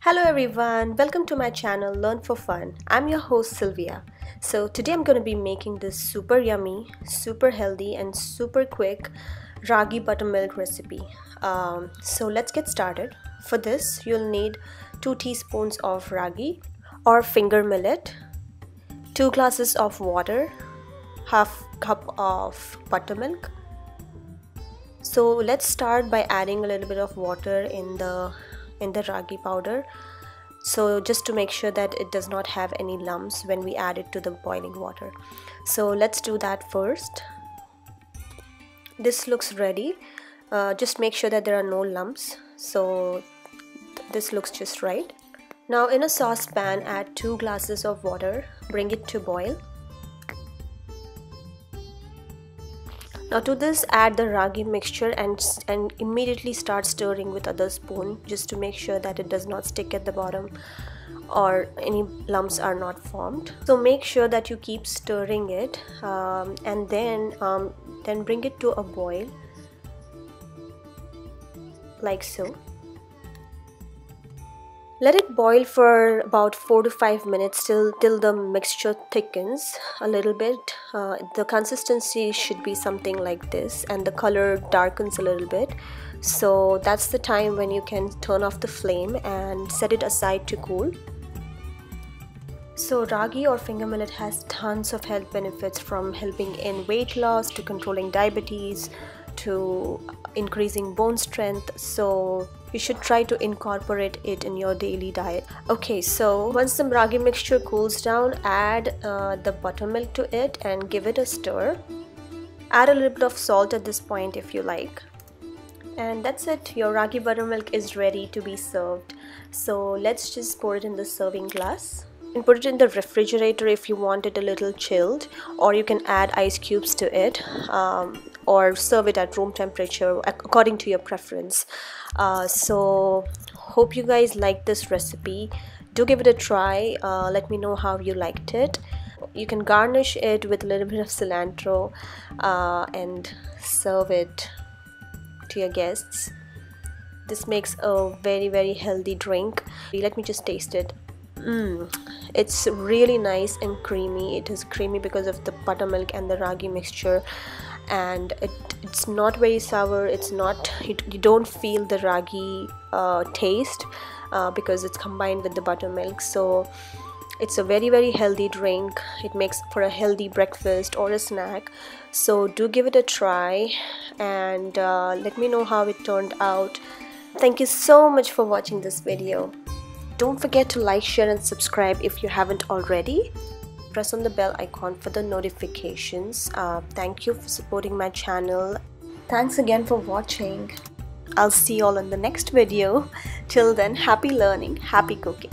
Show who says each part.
Speaker 1: Hello everyone, welcome to my channel Learn for Fun. I'm your host Sylvia. So today I'm going to be making this super yummy, super healthy and super quick Ragi Buttermilk recipe. So let's get started. For this you'll need 2 teaspoons of ragi or finger millet, 2 glasses of water, half cup of buttermilk. So let's start by adding a little bit of water in the ragi powder, so just to make sure that it does not have any lumps when we add it to the boiling water. So let's do that first. This looks ready. Just make sure that there are no lumps. So this looks just right. Now in a saucepan add 2 glasses of water, bring it to boil. Now to this add the ragi mixture and immediately start stirring with other spoon, just to make sure that it does not stick at the bottom or any lumps are not formed. So make sure that you keep stirring it and then bring it to a boil like so. Let it boil for about 4 to 5 minutes till the mixture thickens a little bit. The consistency should be something like this and the color darkens a little bit. So that's the time when you can turn off the flame and set it aside to cool. So ragi or finger millet has tons of health benefits, from helping in weight loss to controlling diabetes to increasing bone strength, so you should try to incorporate it in your daily diet. Okay, so once the ragi mixture cools down, add the buttermilk to it and give it a stir. Add a little bit of salt at this point if you like. And that's it, your ragi buttermilk is ready to be served. So let's just pour it in the serving glass and put it in the refrigerator if you want it a little chilled, or you can add ice cubes to it, or serve it at room temperature according to your preference. So hope you guys like this recipe. Do give it a try. Let me know how you liked it. You can garnish it with a little bit of cilantro and serve it to your guests. This makes a very healthy drink. Let me just taste it. It's really nice and creamy. It is creamy because of the buttermilk and the ragi mixture, and it's not very sour. It's not, you don't feel the ragi taste because it's combined with the buttermilk. So it's a very healthy drink. It makes for a healthy breakfast or a snack. So do give it a try and let me know how it turned out. Thank you so much for watching this video. Don't forget to like, share and subscribe if you haven't already. Press on the bell icon for the notifications. Thank you for supporting my channel. Thanks again for watching. I'll see you all in the next video. Till then, happy learning, happy cooking.